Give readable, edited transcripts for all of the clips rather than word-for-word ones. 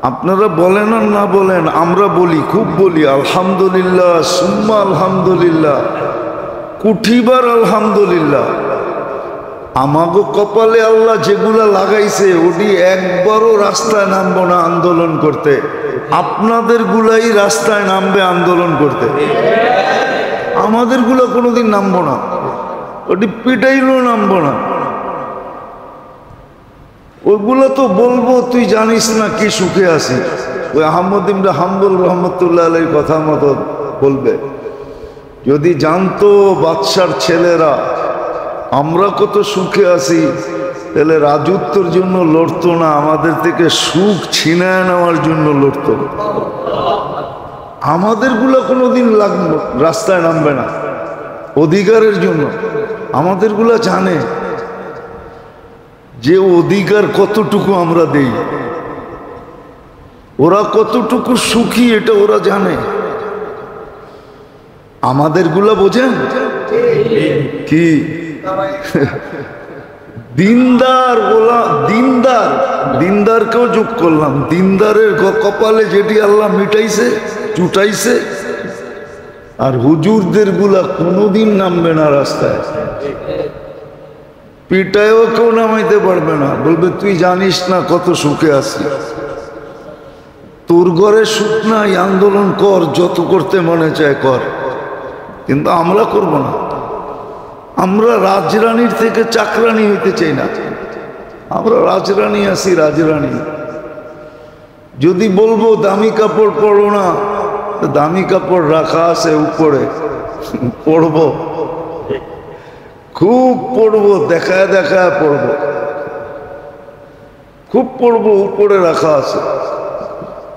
আপনারা বলেন আর না বলেন, আমরা বলি, খুব বলি আলহামদুলিল্লাহ, সুম্মা আলহামদুলিল্লাহ, কুঠিবার আলহামদুলিল্লাহ। আমাগো কপালে আল্লাহ যেগুলা লাগাইছে ওটি একবারও রাস্তায় নামবো না আন্দোলন করতে। আপনাদের গুলাই রাস্তায় নামবে আন্দোলন করতে, আমাদের গুলা কোনোদিন নামবো না, ওটি পিটাইলেও নামবো না। ওইগুলো তো বলবো তুই জানিস না কি সুখে আছি। ওই আহমদ ইবনে হাম্বল রহমতুল্লাহ আলাইহির কথা মতো বলবে, যদি জানতো বাদশার ছেলেরা আমরা কত সুখে আছি তাহলে রাজত্বের জন্য লড়তো না, আমাদের থেকে সুখ ছিনায় নেওয়ার জন্য লড়তো। আমাদের গুলা কোনোদিন রাস্তায় নামবে না অধিকারের জন্য। আমাদের গুলা জানে যে অধিকার কতটুকু আমরা দেই, ওরা কতটুকু সুখী এটা ওরা জানে। আমাদের গুলা বোঝেন কি? দিনদার ওলা, দিনদার, দিনদারকেও যোগ করলাম। দিনদারের কপালে যেটি আল্লাহ মিটাইছে, চুটাইছে, আর হুজুরদের গুলা কোনোদিন নামবে না রাস্তায়, পিটায়ও কেউ নামাইতে পারবে না, বলবে তুই জানিস না কত সুখে আছি। তোর ঘরে সুখ নাই, আন্দোলন কর, যত করতে মনে চায় কর, কিন্তু আমরা করব না। আমরা রাজরানীর থেকে চাকরানি হইতে চাই না, আমরা রাজরানী আছি, রাজরানী। যদি বলবো দামি কাপড় পরো না, দামি কাপড় রাখা আছে উপরে, পরবো, খুব পড়বো, দেখায় দেখায় পড়বো, খুব পড়বো, উপরে রাখা আছে।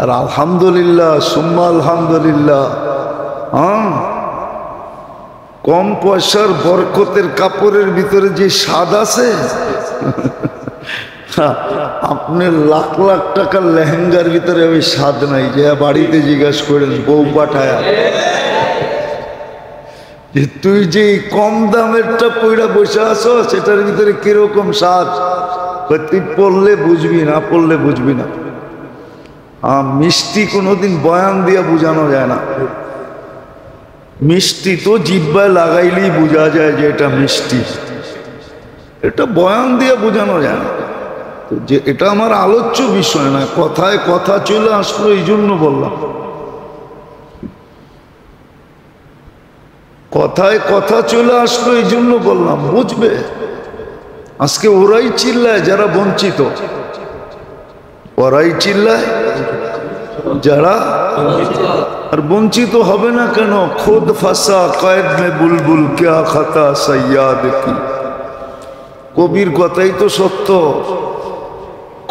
আর আলহামদুলিল্লাহ, সুম্মা আলহামদুলিল্লাহ। হ্যাঁ, কম পয়সার বরকতের কাপড়ের ভিতরে যে স্বাদ আছে, আপনার লাখ লাখ টাকার লেহেঙ্গার ভিতরে ওই স্বাদ নাই। যে বাড়িতে জিজ্ঞাসা করেন বউ পাঠায় যে তুই যে কম দামেরটা পয়রা বসে আছো সেটার ভিতরে কিরকম স্বাদ, তুই পড়লে বুঝবি, না পড়লে বুঝবি না। মিষ্টি কোনোদিন বয়ান দিয়া বোঝানো যায় না। মিষ্টি তো জিহ্বায় লাগাইলেই বোঝা যায় যে এটা মিষ্টি, এটা বয়ান দিয়ে বোঝানো যায় না। যে এটা আমার আলোচ্য বিষয় না, কথায় কথা চলে আসলো এই জন্য বললাম, কথায় কথা চলে আসলো এই জন্য বললাম, বুঝবে। আজকে ওরাই চিল্লায় যারা বঞ্চিত, ওরাই চিল্লায় যারা, আর বঞ্চিত হবে না কেন? খুদ ফাঁসা কয়েদ মে বুলবুল ক্যা খাতা সৈয়াদ কি, কবির কথাই তো সত্য।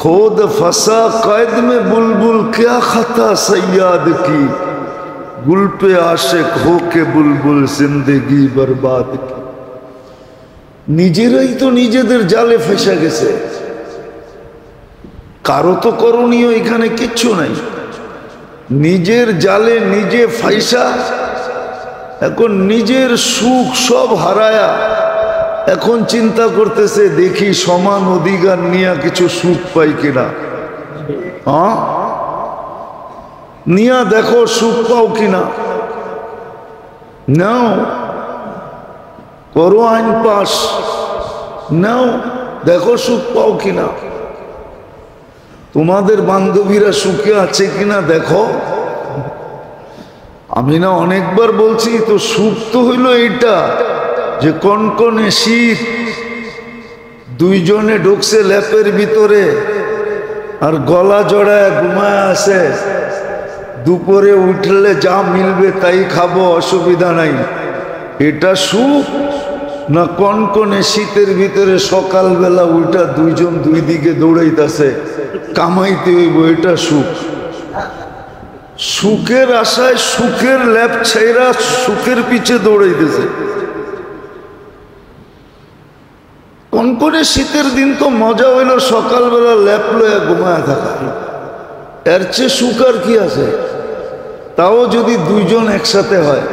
খুদ ফাঁসা কয়েদ মে বুলবুল ক্যা খাতা সৈয়াদ কি, গুল পে আশেক হো কে বুলবুল জিন্দেগি বরবাদ কি। নিজেরাই তো নিজেদের জালে ফেসে গেছে, কারো তো করণীয় এখানে কিচ্ছু নাই। নিজের জালে নিজে ফাইসা, এখন নিজের সুখ সব হারায়া এখন চিন্তা করতেছে দেখি সমান অধিকার নিয়ে কিছু সুখ পাই কিনা। হ্যাঁ, নিয়া দেখো সুখ পাও কিনা, নাও, করো আইন পাস, নাও, দেখো সুখ পাও কিনা। তোমাদের বান্ধবীরা সুখে আছে কিনা দেখো। আমি না অনেকবার বলছি তো, সুখ তো হইল এইটা যে কনকনে শীত, দুইজনে ঢুকছে ল্যাপের ভিতরে আর গলা জড়ায় ঘুমায় আছে, দুপুরে উঠলে যা মিলবে তাই খাবো, অসুবিধা নাই, এটা সুখ? না কনকনে শীতের ভিতরে সকালবেলা উঠা দুইজন দুই দিকে দৌড়াইতেছে, কামাইতে হইব, এটা সুখ? সুখের আশায় সুখের ল্যাপ ছেড়া সুখের পিছে দৌড়াইতেছে। কনকনে শীতের দিন তো মজা হইল সকালবেলা ল্যাপ লয়া ঘুমায় থাকা, এর চেয়ে সুখ আর কি আছে? তাও যদি দুইজন একসাথে হয়,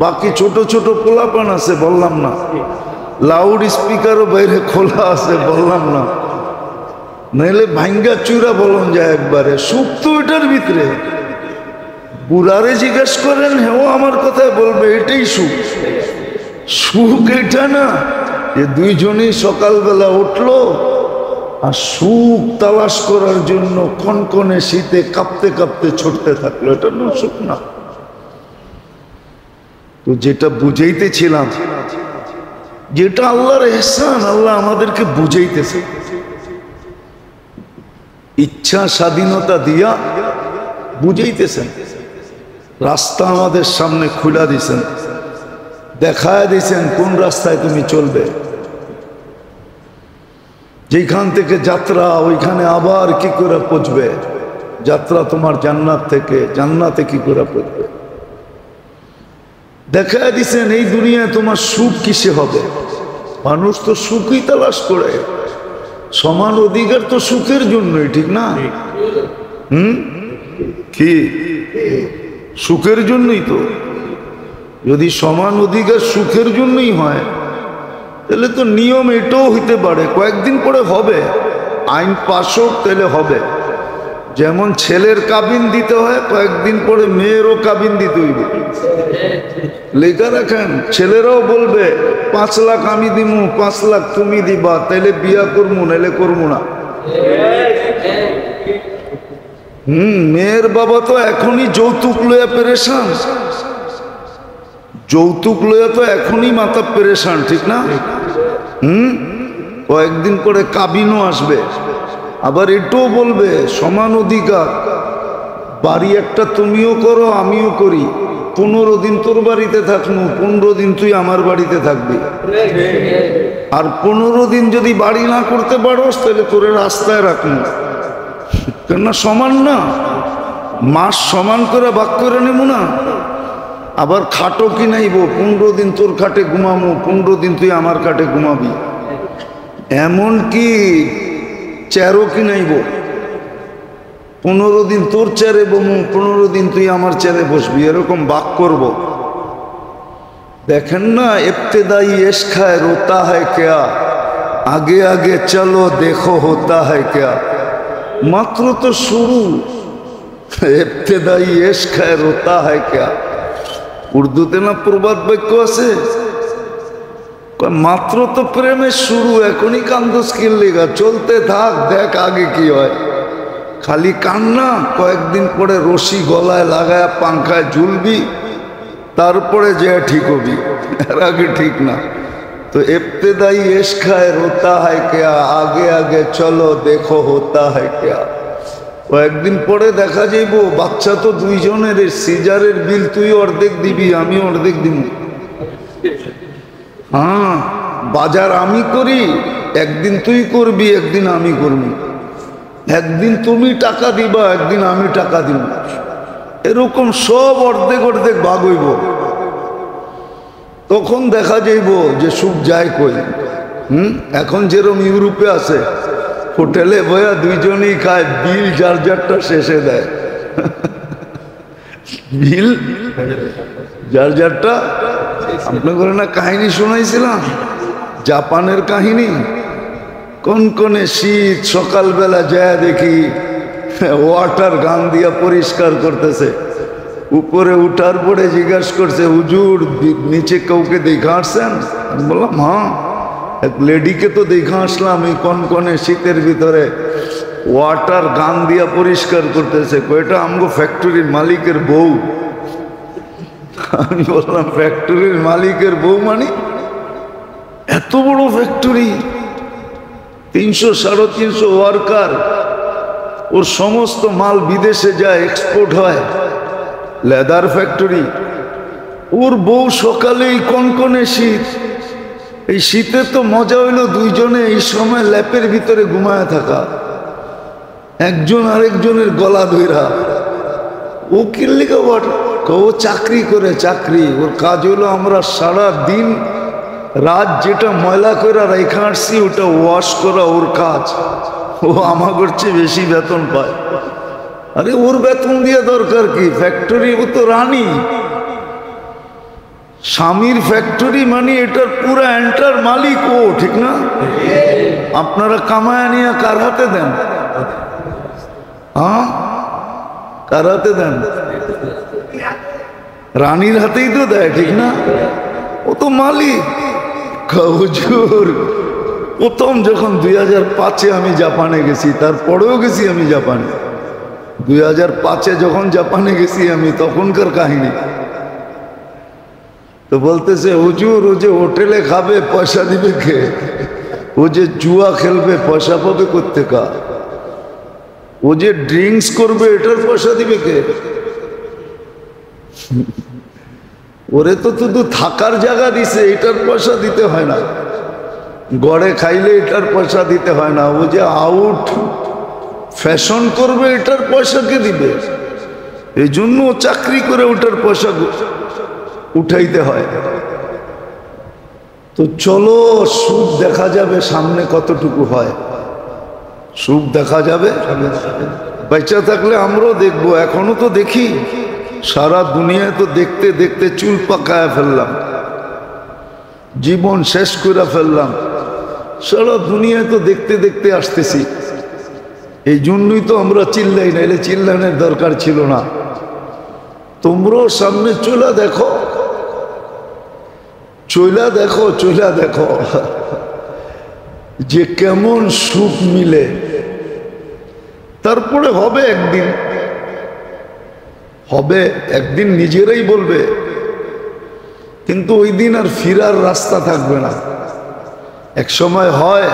বাকি ছোট ছোট পোলাপান আছে বললাম না, লাউড স্পিকারও বাইরে খোলা আছে বললাম না, নাইলে ভাঙ্গা চূড়া বলন যায় একবারে। সুখ তো এটার ভিতরে। বুড়ারে জিজ্ঞেস করেন, হেও আমার কথায় বলবে এটাই সুখ। সুখ এটা না যে দুইজনই সকালবেলা উঠলো আর সুখ তালাশ করার জন্য কনকনে শীতে কাঁপতে কাঁপতে ছুটতে থাকলো, এটা না সুখ না। তো যেটা বুঝাইতেছিলাম, যেটা আল্লাহর এহসান, আল্লাহ আমাদেরকে বুঝাইতেছে, ইচ্ছা স্বাধীনতা দিয়া বুঝাইতেছেন, রাস্তা আমাদের সামনে খুলে দিছেন, দেখায় দিছেন কোন রাস্তায় তুমি চলবে। যেখান থেকে যাত্রা ওইখানে আবার কি করে পৌঁছবে, যাত্রা তোমার জান্নাত থেকে, জান্নাতে কি করে পৌঁছবে দেখায় দিছেন। এই দুনিয়ায় তোমার সুখ কিসে হবে? মানুষ তো সুখই তালাশ করে, সমান অধিকার তো সুখের জন্যই, ঠিক না? কি সুখের জন্যই তো। যদি সমান অধিকার সুখের জন্যই হয় তাহলে তো নিয়ম এটাও হইতে পারে কয়েকদিন পরে হবে, আইন পাশ হোক তাহলে হবে। যেমন ছেলের কাবিন দিতে হয়, কয়েকদিন পরে মেয়েরও কাবিন দিতে হইবে। লেখা রাখেন, ছেলেরাও বলবে 5 লাখ আমি দিমু, 5 লাখ তুমি দিবা, তাইলে বিয়া করবো, নাইলে করবো না। মেয়ের বাবা তো এখনই যৌতুক লইয়া পেরেশান, যৌতুক লইয়া তো এখনই মাথা পেরেশান, ঠিক না? কয়েকদিন পরে কাবিনও আসবে। আবার এটাও বলবে সমান অধিকার, বাড়ি একটা তুমিও করো আমিও করি, 15 দিন তোর বাড়িতে থাকবো, 15 দিন তুই আমার বাড়িতে থাকবি। আর 15 দিন যদি বাড়ি না করতে পারোস তাহলে তোরে রাস্তায় রাখবো। কেননা সমান না, মাস সমান করে ভাগ করে নেব না। আবার খাটও কিনাইব, 15 দিন তোর খাটে ঘুমাবো, 15 দিন তুই আমার খাটে ঘুমাবি। এমনকি চেয়ারও কিনাইব, 15 দিন তোর চেয়ারে বমু, 15 দিন তুই আমার চেয়ারে বসবি, এরকম ভাগ করব। দেখেন না, ইবতেদাই ইশক है रोता है क्या, आगे आगे चलो देखो होता है क्या। মাত্র তো শুরু, ইবতেদাই ইশক है रोता है क्या। উর্দুতে না প্রবাদ বাক্য আছে, মাত্র তো প্রেমের শুরু, এখনই কান্দস কিল্লিগা, চলতে থাক, দেখ আগে কি হয়। খালি কান্না, কয়েকদিন পরে রশি গলায় লাগায় পাংখায় ঝুলবি, তারপরে যে ঠিক হবি, এর আগে ঠিক না। তো ইবতেদাই ইশক है रोता है क्या, आगे आगे चलो देखो होता है क्या। কয়েকদিন পরে দেখা যাইব বাচ্চা তো দুইজনের, সিজারের বিল তুই অর্ধেক দিবি, আমি অর্ধেক দিব। হ্যাঁ, বাজার আমি করি, একদিন তুই করবি, একদিন আমি করবি। একদিন তুমি টাকা দিবা, একদিন আমি টাকা দিব। এরকম সব অর্ধেক অর্ধেক ভাগ হইব। তখন দেখা যাইব যে সুখ যায় কই। এখন যেরকম ইউরোপে আছে, হোটেলে বয়া দুইজনই খায়, বিল যার যারটা শেষে দেয়। বিল যার যারটা। আপনাকে না কাহিনী শোনাইছিলাম, জাপানের কাহিনী। কনকনে শীত, সকালবেলা যায় দেখি ওয়াটার গান দিয়া পরিষ্কার করতেছে। উপরে উঠার পরে জিজ্ঞাসা করছে, হুজুর নিচে কাউকে দেখা আসছেন? আমি বললাম হ্যাঁ, এক লেডিকে তো দেখা আসলাম, এই কনকনে শীতের ভিতরে ওয়াটার গান দিয়া পরিষ্কার করতেছে। কয়টা আমগো ফ্যাক্টরির মালিকের বউ। আমি বললাম ফ্যাক্টরির মালিকের বউ মানে? এত বড় ফ্যাক্টরি, 300-350 ওয়ার্কার, ওর সমস্ত মাল বিদেশে যায়, এক্সপোর্ট হয়, লেদার ফ্যাক্টরি। ওর বউ সকালেই কনকনে শীত, এই শীতে তো মজা হইল দুইজনে এই সময় ল্যাপের ভিতরে ঘুমায় থাকা, একজন আরেকজনের গলা ধইরা। ও কিল্লিকা বট, ও চাকরি করে, চাকরি, ওর কাজ হলো আমরা সারা দিন রাত যেটা ময়লা করে রেখে আসছি ওটা ওয়াশ করা ওর কাজ। ও আমাদের চেয়ে বেশি বেতন পায়। আরে ওর বেতন দিয়ে দরকার কি, ফ্যাক্টরি, ও তো রানী। স্বামীর ফ্যাক্টরি মানে এটার পুরো এন্টার মালিক ও, ঠিক না? আপনারা কামায়া নিয়ে কার হাতে দেন? হ্যাঁ, কার হাতে দেন? রানীর হাতেই তো দেয়, ঠিক না? ও তো মালিক। হুজুর, প্রথম যখন 2005-এ আমি জাপানে গেছি, তারপরেও গেছি আমি জাপানে, 2005-এ যখন জাপানে গেছি আমি, তখনকার কাহিনী। তো বলতেছে, হুজুর ও যে হোটেলে খাবে পয়সা দিবে কে? ও যে জুয়া খেলবে পয়সা পাবে কোত্থেকা? ও যে ড্রিঙ্কস করবে এটার পয়সা দিবে কে? ওরে তো শুধু থাকার জায়গা দিছে, এটার পয়সা দিতে হয় না। গড়ে খাইলে এটার পয়সা দিতে হয় না। ও যে আউট ফ্যাশন করবে এটার পয়সা কে দিবে? এই জন্য চাকরি করে ওটার পয়সা উঠাইতে হয়। তো চলো, সুখ দেখা যাবে সামনে কতটুকু হয়, সুখ দেখা যাবে। বেঁচে থাকলে আমরাও দেখবো, এখনো তো দেখি। সারা দুনিয়ায় তো দেখতে দেখতে চুল পাকায় ফেললাম, জীবন শেষ করে ফেললাম। সারা দুনিয়ায় তো দেখতে দেখতে আসতেছি। এই জন্যই তো আমরা চিল্লাই, না এলে চিল্লানোর দরকার ছিল না। তোমরাও সামনে চলে দেখো, চইলা দেখো, চইলা দেখো যে কেমন সুখ মিলে। তারপরে হবে একদিন, হবে একদিন, নিজেরাই বলবে। কিন্তু ওই দিন আর ফিরার রাস্তা থাকবে না। এক সময় হয়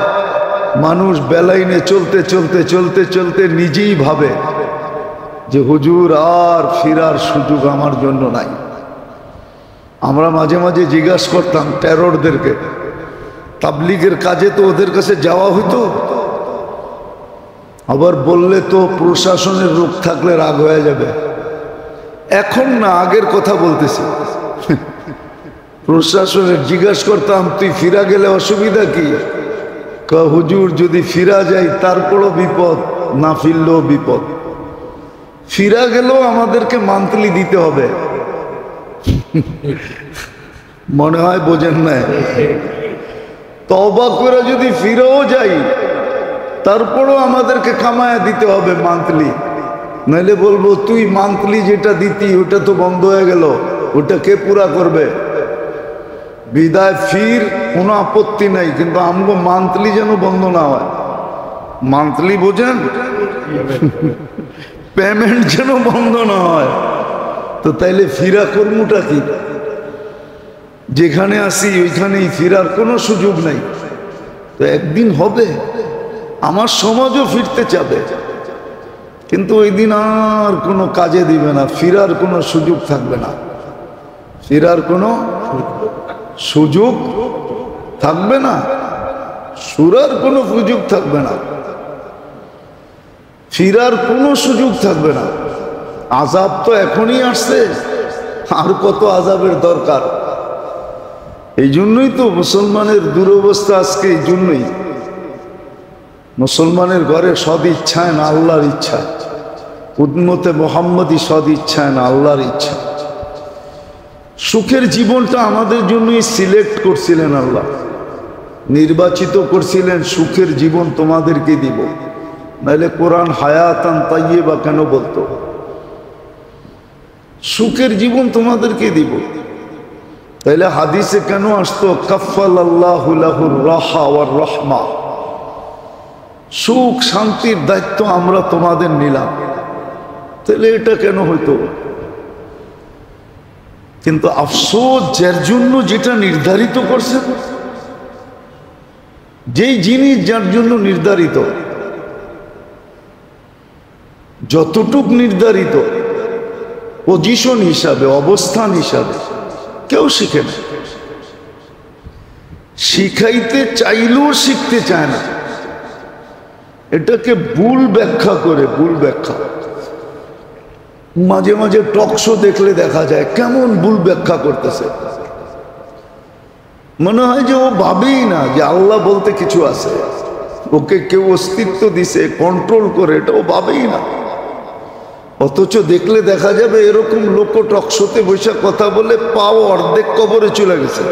মানুষ বেলাইনে চলতে চলতে চলতে চলতে নিজেই ভাবে যে হুজুর আর ফিরার সুযোগ আমার জন্য নাই। আমরা মাঝে মাঝে জিজ্ঞাসা করতাম টেররদেরকে, তাবলিগের কাজে তো ওদের কাছে যাওয়া হইতো, আবার বললে তো প্রশাসনের রোগ থাকলে রাগ হয়ে যাবে। এখন না, আগের কথা বলতেছি। প্রশাসনের জিজ্ঞাসা করতাম, তুই ফিরা গেলে অসুবিধা কি? হুজুর যদি ফিরা যাই তারপরও বিপদ, না ফিরলেও বিপদ। ফিরা গেলেও আমাদেরকে মান্থলি দিতে হবে। মনে হয় বোঝেন না। তওবা করে যদি ফিরেও যাই তারপরও আমাদেরকে কামায়া দিতে হবে মান্থলি। নাইলে বলবো তুই মান্থলি যেটা দিতি ওটা তো বন্ধ হয়ে গেল, ওটা কে পুরা করবে? বিদায় ফির, কোনো আপত্তি নাই, কিন্তু আমগো মান্থলি যেন বন্ধ না হয়। মান্থলি বোঝেন, পেমেন্ট যেন বন্ধ না হয়। তো তাইলে ফিরা কর্মটা কি? যেখানে আসি ওইখানেই ফিরার কোনো সুযোগ নাই। তো একদিন হবে, আমার সমাজও ফিরতে চাবে, কিন্তু ওই দিন আর কোনো কাজে দিবে না, ফিরার কোনো সুযোগ থাকবে না। ফিরার কোনো সুযোগ থাকবে না, সুরার কোনো সুযোগ থাকবে না, ফিরার কোনো সুযোগ থাকবে না। আযাব তো এখনই আসছে, আর কত আযাবের দরকার? এই জন্যই তো মুসলমানের দুরবস্থা আজকে। এই জন্যই মুসলমানের ঘরে সদ ইচ্ছায় না আল্লাহর ইচ্ছা, উম্মতে মুহাম্মদী সদ ইচ্ছায় না আল্লাহর ইচ্ছা। সুখের জীবনটা আমাদের জন্যই সিলেক্ট করছিলেন আল্লাহ, নির্বাচিত করছিলেন। সুখের জীবন তোমাদেরকে দিব, নাহলে কোরআন হায়াতান তাইয়্যিবা কেন বলতো? সুখের জীবন তোমাদেরকে দিব। তাইলে হাদিসে কেন আসতো কাফফালাল্লাহু লাহুর রাহা ওয়ার রাহমা? সুখ শান্তির দায়িত্ব আমরা তোমাদের নিলাম। তাহলে এটা কেন হইতো? কিন্তু আফসোস, যার জন্য যেটা নির্ধারিত করছে, যেই জিনিস যার জন্য নির্ধারিত, যতটুক নির্ধারিত পজিশন হিসাবে, অবস্থান হিসাবে, কেউ শিখে না। শিখাইতে চাইলেও শিখতে চায় না। এটাকে ভুল ব্যাখ্যা করে, ভুল ব্যাখ্যা। মাঝে মাঝে টক শো দেখলে দেখা যায় কেমন ভুল ব্যাখ্যা করতেছে। মনে হয় যে ও ভাবেই না যে আল্লাহ বলতে কিছু আছে, ওকে কেউ অস্তিত্ব দিছে, কন্ট্রোল করে, এটা ও ভাবেই না। অথচ দেখলে দেখা যাবে এরকম লোক টকশোতে বসে কথা বলে পাও অর্ধেক কবরে চলে গেছে।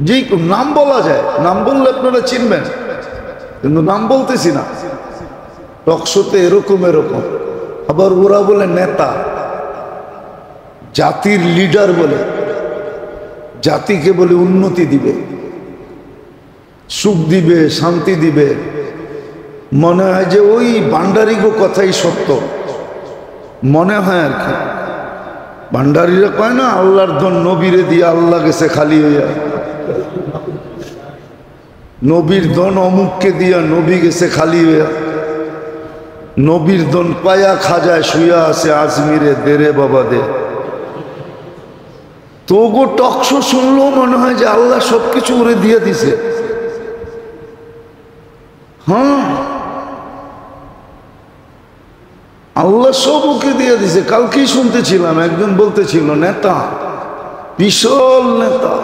যেই নাম বলা যায়, নাম বললে আপনারা চিনবেন, কিন্তু নাম বলতেছি না। টকশোতে এরকম এরকম, আবার ওরা বলে নেতা, জাতির লিডার বলে, জাতিকে বলে উন্নতি দিবে, সুখ দিবে, শান্তি দিবে। মনে হয় যে ওই ভান্ডারিগো কথাই সত্য, মনে হয় আর কি। ভান্ডারিরা কয় না আল্লাহর ধন নবীরে দিয়ে আল্লাহ গেছে খালি হইয়া, নবীর ধন অমুককে দিয়া নবী গেছে খালি হইয়া, নবীর ধন পায়া খাজায় শুয়া আছে আজমিরে দেরে বাবা দে। তো গো টকশো শুনলেও মনে হয় যে আল্লাহ সবকিছু ওরে দিয়ে দিছে। হ্যাঁ, আল্লাহ সব ওকে দিয়ে দিছে। কালকেই শুনতেছিলাম একজন বলতেছিল নেতা, বিশাল নেতা,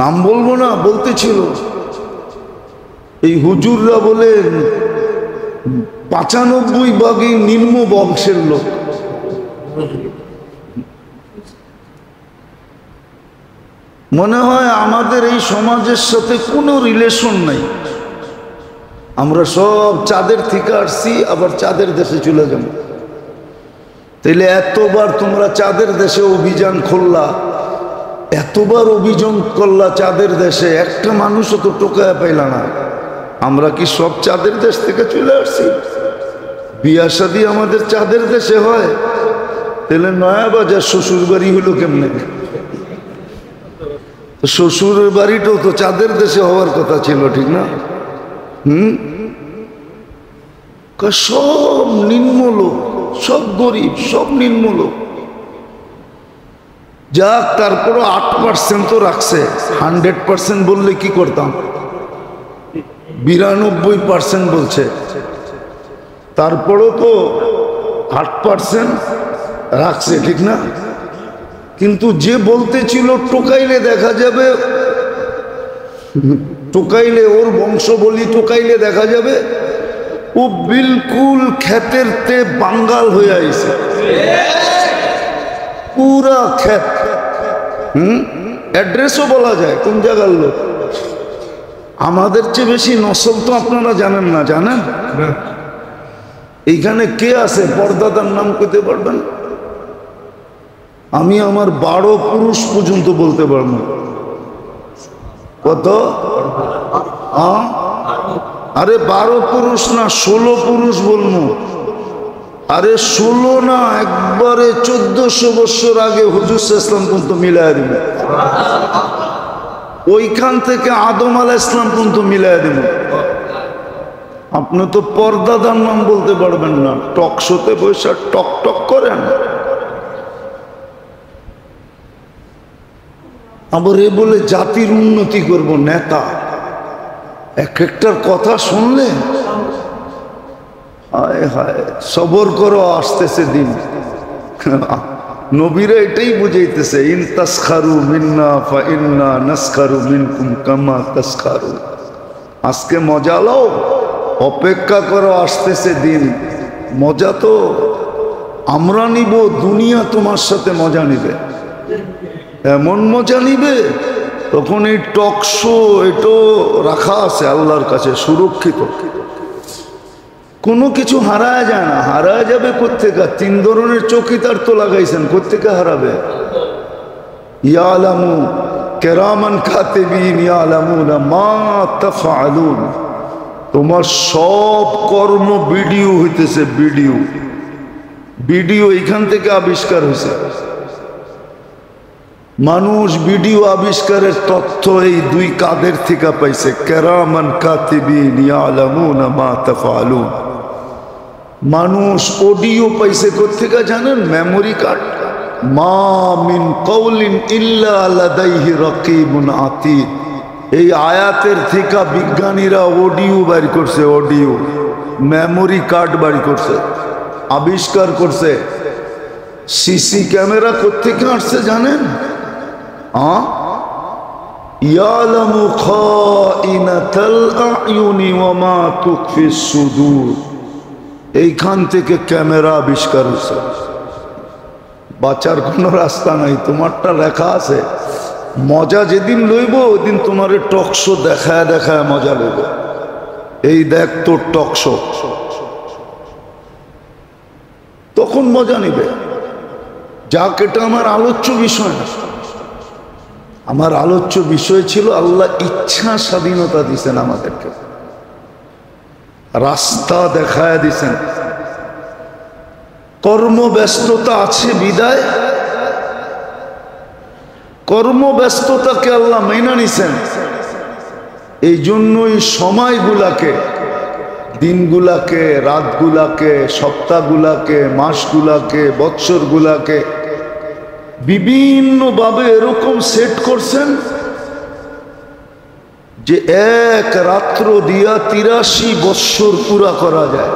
নাম বলবো না, বলতেছিল এই হুজুররা বলেন 95 ভাগই নিম্ন বংশের লোক। মনে হয় আমাদের এই সমাজের সাথে কোনো রিলেশন নাই, আমরা সব চাঁদের থেকে আসছি, আবার চাঁদের দেশে চলে যাব। তাইলে এতবার তোমরা চাঁদের দেশে অভিযান করলা, এতবার অভিযান করলা চাঁদের দেশে, একটা মানুষও তো টোকায় পাইল না। আমরা কি সব চাঁদের দেশ থেকে চলে আসছি? বিয়া শাদী আমাদের চাঁদের দেশে হয়, তাহলে নয়া বাজার শ্বশুর বাড়ি হলো কেমনে? শ্বশুরের বাড়িটাও তো চাঁদের দেশে হওয়ার কথা ছিল, ঠিক না? সব নিম্ন লোক, সব গরিব, সব নিম্ন লোক। যাক, তারপরও 8% তো রাখছে। 100% বললে কি করতাম? 92% বলছে, তারপরও তো 8% রাখছে, ঠিক না? কিন্তু যে বলতে ছিল টোকাইলে দেখা যাবে, টোকাইলে ওর বংশ বলি, টোকাইলে দেখা যাবে ও বিলকুল ক্ষেতের তে বাঙ্গাল হয়ে আইছে, পুরা ক্ষেত। অ্যাড্রেসও বলা যায় কোন জায়গার লোক। আমাদের চেয়ে বেশি নসল তো আপনারা জানেন না, জানেন? এইখানে কে আছে পর্দাদার নাম কইতে পারবেন? আমি আমার 12 পুরুষ পর্যন্ত বলতে পারবো। কত? আরে 12 পুরুষ না, 16 পুরুষ বলবো। আরে 16 না, একবারে 1400 বছর আগে হুজুর ইসলাম পর্যন্ত মিলাই দিবে, ওইখান থেকে আদম আলাইহিস সালাম পর্যন্ত মিলাই দিবে। আপনি তো পর্দাদার নাম বলতে পারবেন না, টকশোতে বসে টক টক করেন। আবার এ বলে জাতির উন্নতি করব, নেতা। এক একটার কথা শুনলে হায় হায়, সবর করো, আসতেছে দিন। নবীরা এটাই বুঝাইতেছে, ইন তাসখারু মিন্না ফা ইন্না নাসখারু মিনকুম কামা তাসখারু। আজকে মজা লও, অপেক্ষা করো, আসতেছে দিন। মজা তো আমরা নিব, দুনিয়া তোমার সাথে মজা নিবে, এমন মজা নিবে। তখন এই টক শো এটাও রাখা আছে আল্লাহর কাছে সুরক্ষিত, কোনো কিছু হারায় যায় না। হারায় যাবে কোত্থেকে? 3 ধরনের চৌকিদার তো লাগাইছেন, কোত্থেকে হারাবে? ইয়ালামু কিরামান কাতিবিন ইয়ালামুনা মা তাফআলুন। তোমার সব কর্ম ভিডিও হইতেছে, ভিডিও ভিডিও এইখান থেকে আবিষ্কার হয়েছে। মানুষ ভিডিও আবিষ্কারের তথ্য এই 2 কাদের থেকে পাইছে, কিরামান কাতিবিন ইয়ালামুনা মা তাফআলুন। মানুষ অডিও পাইছে কোত্থেকে জানেন? Memory card. মা মিন কওলিন ইল্লা লাদাইহি রাকিবুন আতীদ। এই আয়াতের থেকে বিজ্ঞানীরা অডিও বের করছে, অডিও মেমোরি কার্ড বের করছে, আবিষ্কার করছে। সিসি ক্যামেরা কোত্থেকে আসছে জানেন? ইয়ালামু খাইনাতাল আয়ুনি ওয়া মা তুখফিস সুদূর। এইখান থেকে ক্যামেরা আবিষ্কার হয়েছে। বাঁচার কোনো রাস্তা নাই, তোমারটা লেখা আছে। মজা যেদিন লইব ওইদিন তোমার টকশো দেখায় দেখায় মজা লইব। এই দেখ তোর টকশো, তখন মজা নিবে। যাক, এটা আমার আলোচ্য বিষয় না। আমার আলোচ্য বিষয় ছিল আল্লাহ ইচ্ছা স্বাধীনতা দিছেন আমাদেরকে, রাস্তা দেখায় দিছেন। কর্মব্যস্ততা আছে বিদায়, কর্মব্যস্ততাকে আল্লাহ মেনে নিছেন। এই জন্যই সময়গুলাকে, দিনগুলাকে, রাতগুলাকে, সপ্তাহগুলাকে, মাসগুলাকে, বৎসরগুলাকে বিভিন্নভাবে এরকম সেট করছেন যে এক রাত্র দিয়া 83 বৎসর পুরা করা যায়,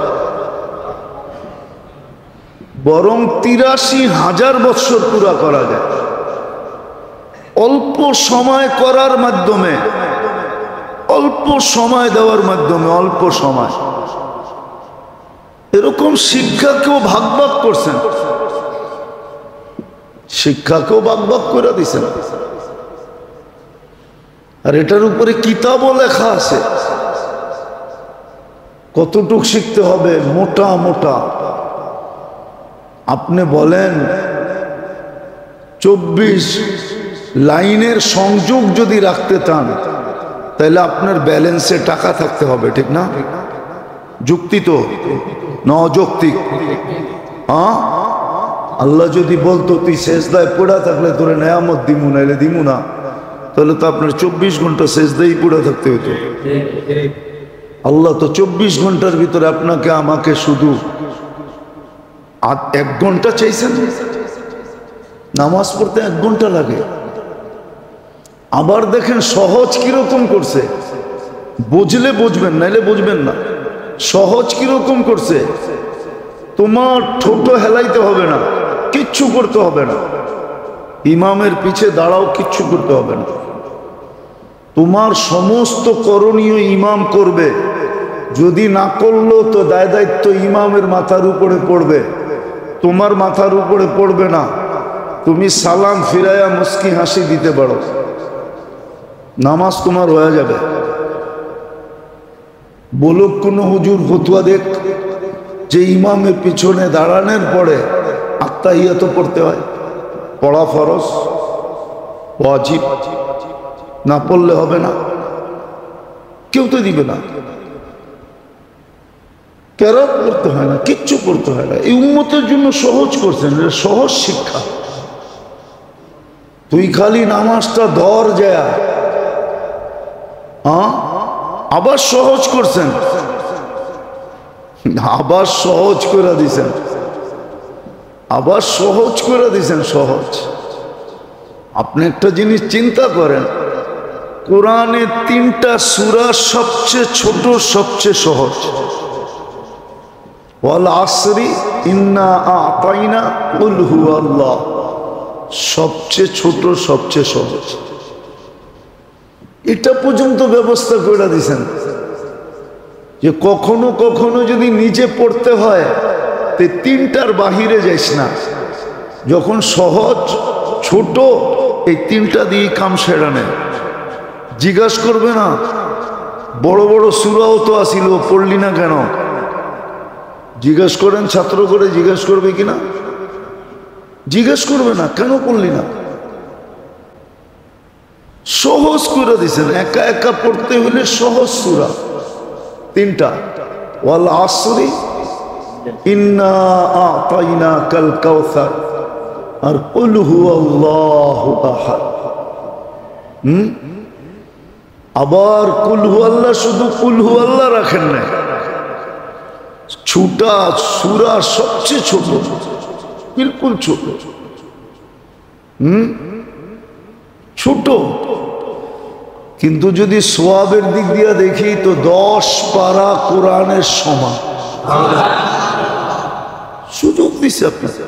বরং 83,000 বৎসর পুরা করা যায় অল্প সময় করার মাধ্যমে, অল্প সময় দেওয়ার মাধ্যমে। অল্প সময় এরকম শিক্ষাকেও ভাগ ভাগ করছেন, শিক্ষাকেও ভাগ ভাগ করে দিছেন। আর এটার উপরে কিতাবও লেখা আছে কতটুক শিখতে হবে, মোটা মোটা। আপনি বলেন 24 লাইনের সংযোগ যদি রাখতে চান তাহলে আপনার ব্যালেন্সে টাকা থাকতে হবে, ঠিক না? যুক্তি তো না অযৌক্তিক? হ্যাঁ, আল্লাহ যদি বলতো তুই সেজদায় পড়া থাকলে তোরে নেয়ামত দিমু, নাইলে দিমু না, তাহলে তো আপনার 24 ঘন্টা সেজদায় পড়া থাকতে হতো। আল্লাহ তো 24 ঘন্টার ভিতরে আপনাকে আমাকে শুধু 1 ঘন্টা চাইছেন। নামাজ পড়তে 1 ঘন্টা লাগে। আবার দেখেন সহজ কিরকম করছে, বুঝলে বুঝবেন, নাইলে বুঝবেন না। সহজ কিরকম করছে, তোমার ঠোঁট হেলাইতে হবে না, কিচ্ছু করতে হবে না। ইমামের পিছে দাঁড়াও, কিচ্ছু করতে হবে না। তোমার সমস্ত করণীয় ইমাম করবে। যদি না করলো তো দায় দায়িত্ব ইমামের মাথার উপরে পড়বে, তোমার মাথার উপরে পড়বে না। তুমি সালাম ফিরাইয়া মুস্কি হাসি দিতে পারো, নামাজ তোমার হয়ে যাবে। বলুক কোন হুজুর ফতুয়া দেখ যে ইমামের পিছনে দাঁড়ানোর পরে আত্তাহিয়াত পড়তে হয়, পড়া ফরজ ওয়াজিব, না পড়লে হবে না। কেউ তো দিবে না। কেরাত পড়তে হয় না, কিচ্ছু পড়তে হয় না। এই উম্মতের জন্য সহজ করছেন, সহজ শিক্ষা। তুই খালি নামাজটা ধর যায়, আবার সহজ করছেন, আবার সহজ করে দিছেন, আবার সহজ করে দিছেন। সহজ। আপনি একটা জিনিস চিন্তা করেন, কোরআনে 3টা সূরা সবচেয়ে ছোট, সবচেয়ে সহজ। ওয়াল আসরি ইন্না আ'তাইনা কুল হুয়াল্লাহ, সবচেয়ে ছোট, সবচেয়ে সহজ। এটা পর্যন্ত ব্যবস্থা করে দিয়েছেন যে কখনো কখনো যদি নিজে পড়তে হয় তো 3টার বাহিরে যাইস না। যখন সহজ ছোট, এই 3টা দিয়ে কাম সেরা নেয়। জিজ্ঞাস করবে না বড় বড় সূরাও তো আসিল, পড়লি না কেন? জিজ্ঞাস করেন, ছাত্র করে জিজ্ঞাস করবে কিনা? জিজ্ঞাস করবে না, কেন পড়লি না? সহজ করে দিছেন। একা একা পড়তে হলে সহজ সূরা 3টা। ওয়াল আসরি ইন্না আ'তাইনাকাল কাউসার আর কুল হুয়াল্লাহু আহাদ। আবার কুল হুয়াল্লাহ, শুধু কুল হুয়াল্লাহ রাখেন না, ছোটা সূরা সবচেয়ে ছোট, বিলকুল ছোট। ছোট, কিন্তু যদি সওয়াবের দিক দিয়ে দেখি তো 10 পারা কোরআনের সমান। সুযোগ দিছে আপনাকে,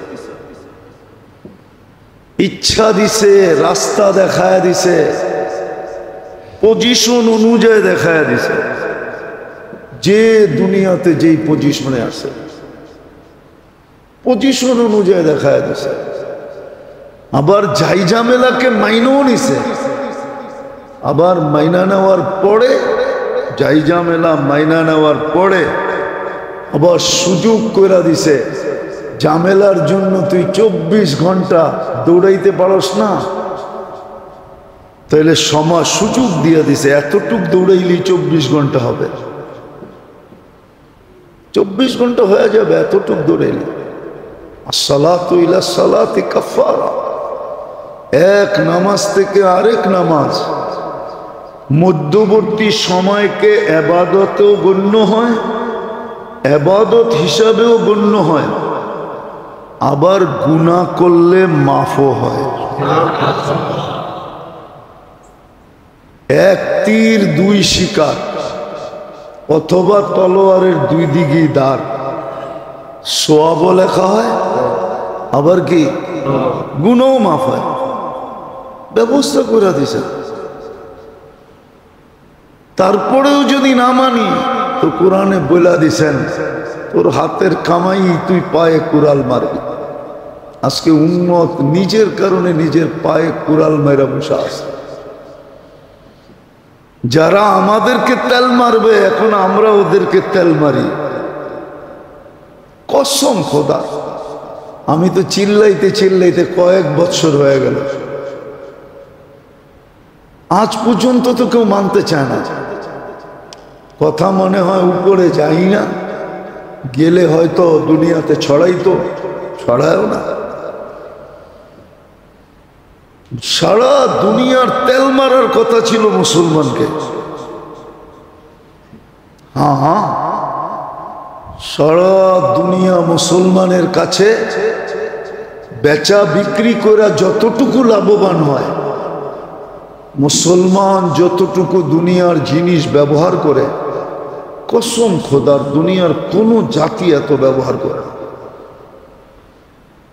ইচ্ছা দিছে, রাস্তা দেখায় দিছে, পজিশন অনুযায়ী দেখায় দিছে। যে দুনিয়াতে যেই পজিশনে আছে পজিশন অনুযায়ী দেখায় দিছে। আবার ঝাইঝামেলাকে মাইনাও নিছে, আবার মাইনা নেওয়ার পরে ঝাইঝামেলা মাইনা নেওয়ার পরে আবার সুযোগ করে দিছে, ঝামেলার জন্য তুই 24 ঘন্টা দৌড়াইতে পারস না, তাহলে সময় সুযোগ দিয়ে দিছে, এতটুক দৌড়াইলি 24 ঘন্টা হবে, 24 ঘন্টা হয়ে যাবে, এতটুক দৌড়াইলি। আসসালাতু ইলা সালাতি কাফারা, এক নামাজ থেকে আরেক নামাজ মধ্যবর্তী সময়কে ইবাদতেও গণ্য হয়, ইবাদত হিসাবেও গণ্য হয়, আবার গুনাহ করলে মাফও হয়। এক তীর দুই শিকার, অথবা তলোয়ারের দুই দিকেই দাঁড়, সওয়াবও লেখা হয়, আবার কি গুনাহও মাফ হয়। ব্যবস্থা করে দিছে। তারপরেও যদি না মানি তো কোরআনে বলে দিছেন তোর হাতের কামাই তুই পায়ে কুড়াল মারবি। আজকে উম্মত নিজের কারণে নিজের পায়ে কুড়াল মেরা বসে আছে। যারা আমাদেরকে তেল মারবে এখন আমরা ওদেরকে তেল মারি। কসম খোদা, আমি তো চিল্লাইতে চিল্লাইতে কয়েক বছর হয়ে গেল, আজ পর্যন্ত তো কেউ মানতে চায় না। কথা মনে হয় উপরে যাই না, গেলে হয়তো দুনিয়াতে ছড়াইতো, ছড়ায়ও না। সারা দুনিয়ার তেল মারার কথা ছিল মুসলমানকে। হ্যাঁ, সারা দুনিয়া মুসলমানের কাছে বেচা বিক্রি করে যতটুকু লাভবান হয়, মুসলমান যতটুকু দুনিয়ার জিনিস ব্যবহার করে, কসম খোদার দুনিয়ার কোনো জাতি এত ব্যবহার করে না,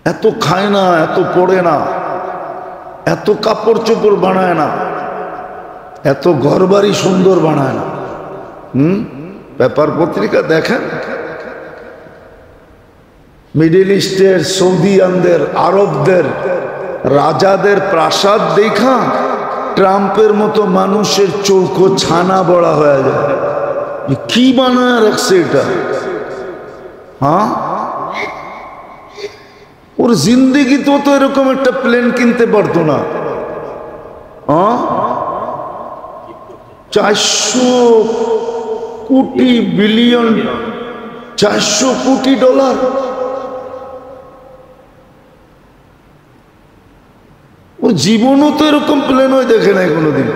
এত খায় না, এত পড়ে না, এত কাপড় চোপড় বানায় না, এত ঘরবাড়ি সুন্দর বানায় না। পেপার পত্রিকা দেখেন, মিডল ইস্টের, সৌদিয়ানদের, আরবদের রাজাদের প্রাসাদ দেখা ট্রাম্পের মতো মানুষের চৌকো ছানা বড়া হয়ে যায়। কি বানায় রাখছে এটা? হ্যাঁ, ওর জিন্দেগি তো এরকম একটা প্লেন কিনতে পারতো না। 400 কোটি বিলিয়ন, 400 কোটি ডলার। ওর জীবনও তো এরকম প্লেন হয় দেখে নাই কোনোদিন।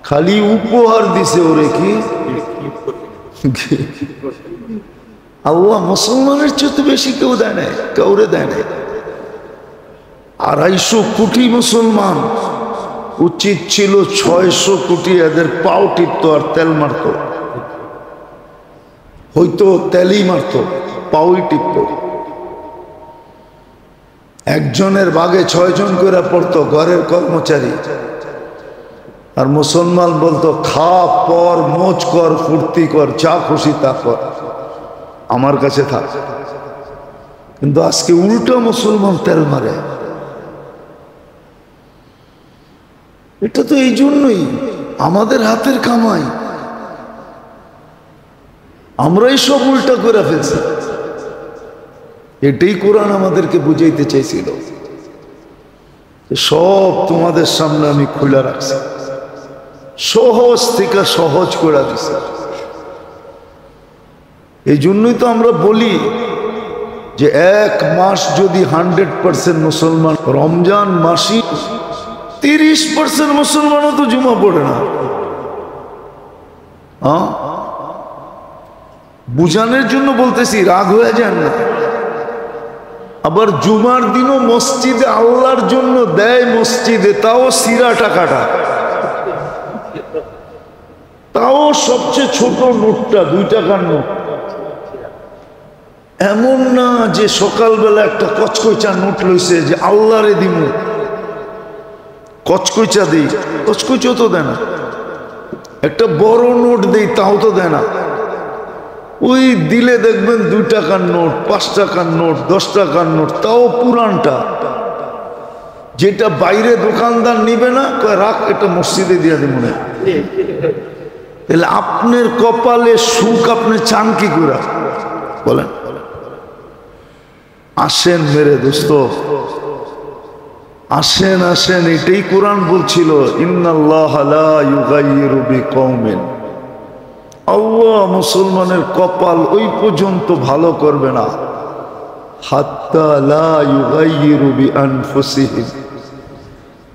খালি উপহার দিছে ওরে। কি আল্লাহ মুসলমানের চেয়ে বেশি কেউ দেয় নাই, কাউরে দেয় নাই। 250 কোটি মুসলমান, উচিত ছিল 600 কোটি এদের পাও টিপত আর তেল মারত, হয়তো তেলই মারত, পাওই টিপত। একজনের ভাগে 6 জন করে পড়তো, ঘরের কর্মচারী। আর মুসলমান বলতো খা, পর, মোজ কর, ফুর্তি কর, যা খুশি তা কর, আমার কাছে থাক। কিন্তু আজকে উল্টো মুসলমান তেল মারে। এটা তো এই জন্যই আমাদের হাতের কামাই, আমরাই সব উল্টা করে ফেলছি। এটাই কোরআন আমাদেরকে বুঝাইতে চাইছিল। সব তোমাদের সামনে আমি খুলে রাখছি, সহজ থেকে সহজ করে দিছি। এই জন্যই তো আমরা বলি যে এক মাস যদি 100% মুসলমান, রমজান মাসই 30% মুসলমানও তো জুমা পড়ে না। বুঝানোর জন্য বলতেছি, রাগ হয়ে যান না। আবার জুমার দিনও মসজিদে আল্লাহর জন্য দেয়, মসজিদে তাও সিরা টাকাটা, তাও সবচেয়ে ছোট নোটটা, 2 টাকার নোট। এমন না যে সকালবেলা একটা কচকচা নোট লইছে যে আল্লাহরে দিমু, কচকচা দিই, কচকচা তো দেয় না। একটা বড় নোট দেই, তাও তো দেয় না। ওই দিলে দেখবেন 2 টাকার নোট, 5 টাকার নোট, 10 টাকার নোট, তাও পুরানটা, যেটা বাইরে দোকানদার নিবে না, রাখ এটা মসজিদে দিয়ে দিব মনে। তাহলে আপনার কপালে সুখ আপনি চান কি করে বলেন? আসেন মেরে দোস্ত, আসেন আসেন, এটাই কোরআন বলছিল, ইন্নাল্লাহা লা ইউগাইয়িরু বিকওমিন, আল্লাহ মুসলমানের কপাল ওই পর্যন্ত ভালো করবে না হাত্তা লা ইউগাইয়িরু বিআনফুসিহিম,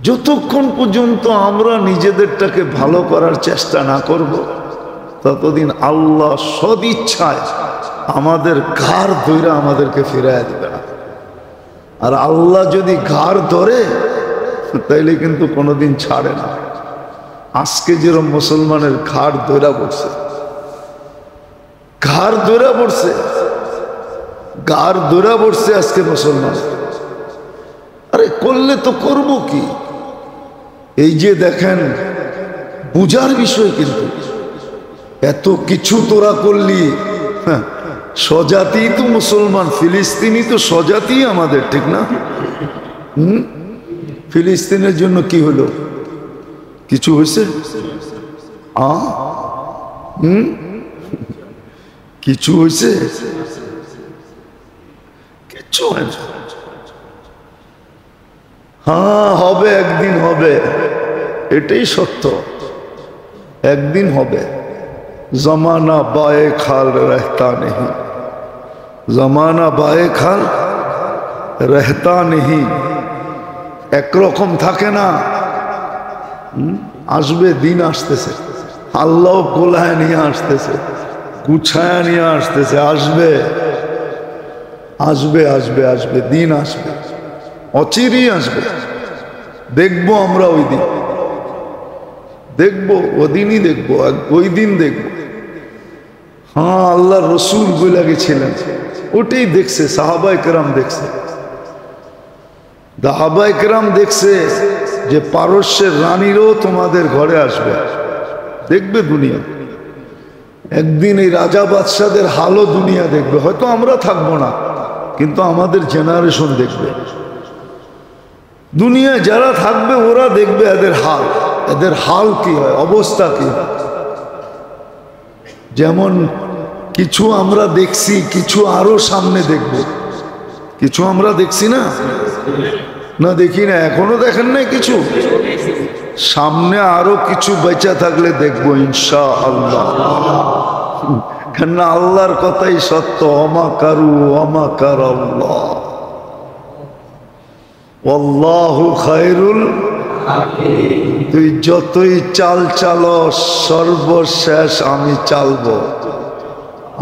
যতক্ষণ পর্যন্ত আমরা নিজেদেরটাকে ভালো করার চেষ্টা না করব, ততদিন আল্লাহ সদিচ্ছায় আমাদের ঘাড় ধরে আমাদেরকে ফিরাইয়া দিবে না। আর আল্লাহ যদি ঘাড় ধরে তাইলে কিন্তু কোনোদিন ছাড়ে না। আজকে যেরকম মুসলমানের ঘাড় ধরা পড়ছে, ঘাড় ধরা পড়ছে, ঘাড় ধরা পড়ছে আজকে মুসলমান। আরে করলে তো করব কি? এই যে দেখেন, বুঝার বিষয়, কিন্তু এত কিছু তোরা করলি, স্বজাতি তো মুসলমান, ফিলিস্তিনি তো স্বজাতি আমাদের, ঠিক না? ফিলিস্তিনের জন্য কি হলো? কিছু হয়েছে? কিছু হয়েছে? কিছু হয়েছে? হ্যাঁ, হবে, একদিন হবে, এটাই সত্য, একদিন হবে। জমানা বায়ে খাল রহতা নেই, জমানা বায়ে খাল রহতা নেই, একরকম থাকে না। আসবে, দিন আসতেছে, আল্লাহ কোলায় নিয়ে আসতেছে, গুছায় নিয়ে আসতেছে, আসবে আসবে আসবে আসবে, দিন আসবে, অচিরেই আসবে, দেখবো আমরা ওই দিন, দেখবো ওদিনই দেখবো, ওই দিন দেখবো। হ্যাঁ, আল্লাহ রসুল বলে গেছিলেন, ওটাই দেখছে, সাহাবায়ে কেরাম দেখছে, সাহাবায়ে কেরাম দেখছে যে পারস্যের রানীরও তোমাদের ঘরে আসবে, দেখবে দুনিয়া একদিন। এই রাজা বাদশাদের হালও দুনিয়া দেখবে, হয়তো আমরা থাকবো না, কিন্তু আমাদের জেনারেশন দেখবে। দুনিয়ায় যারা থাকবে ওরা দেখবে এদের হাল, এদের হাল কি হয়, অবস্থা কি হয়। যেমন কিছু আমরা দেখছি, কিছু আরো সামনে দেখব, কিছু আমরা দেখছি না, না দেখি না, এখনো দেখেন নাই কিছু, সামনে আরো কিছু বেঁচে থাকলে দেখবো ইনশাআল্লাহ। কেন আল্লাহর কথাই সত্য, অমাকারু অমাকার আল্লাহ, আল্লাহু খায়রুল। তুই যতই চাল চালো, সর্বশেষ আমি চালবো।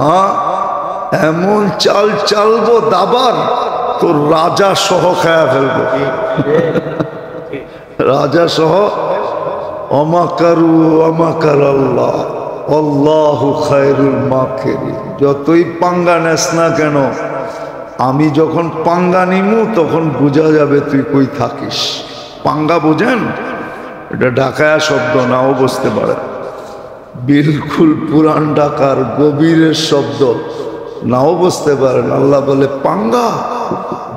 হ্যাঁ, এমন চাল চালবো দাবার, তোর রাজা সহ খায়া ফেলবো, রাজা সহ। অমাকারু অমাকার আল্লাহ, আল্লাহু খায়রুল মাকিরিন। যতই পাঙ্গা নেস না কেন, আমি যখন পাঙ্গা নিমু তখন বোঝা যাবে তুই কই থাকিস। পাঙ্গা বোঝেন? এটা ঢাকায়া শব্দ, নাও বুঝতে পারে, বিলকুল পুরান ঢাকার গভীরের শব্দ, নাও বুঝতে পারেন। আল্লাহ বলে পাঙ্গা,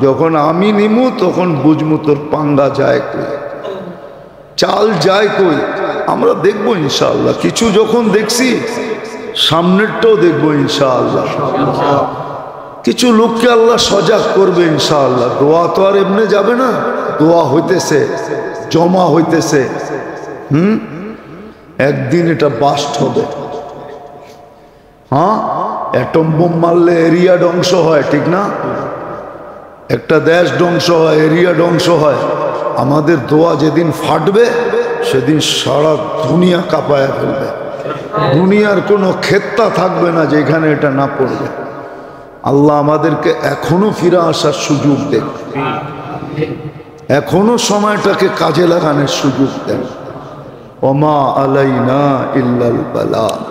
যখন আমি নিমু তখন বুঝমু তোর পাঙ্গা যায় কই, চাল যায় কই। আমরা দেখবো ইনশাআল্লাহ, কিছু যখন দেখছি সামনেরটাও দেখবো ইনশাআল্লাহ। কিছু লোককে আল্লাহ সজাগ করবে ইনশাআল্লাহ। দোয়া তো আর এমনি যাবে না, দোয়া হইতেছে, জমা হইতেছে। একদিন এটা বাস্ট হবে। হ্যাঁ, অ্যাটম বোম মারলে এরিয়া ধ্বংস হয়, ঠিক না? একটা দেশ ধ্বংস হয়, এরিয়া ধ্বংস হয়। আমাদের দোয়া যেদিন ফাটবে সেদিন সারা দুনিয়া কাঁপায়া ফেলবে, দুনিয়ার কোনো ক্ষেত্তা থাকবে না যেখানে এটা না পড়বে। আল্লাহ আমাদেরকে এখনো ফিরে আসার সুযোগ দেন, এখনো সময়টাকে কাজে লাগানোর সুযোগ দেন। ওমা আলাইনা ইল্লাল বালাগ।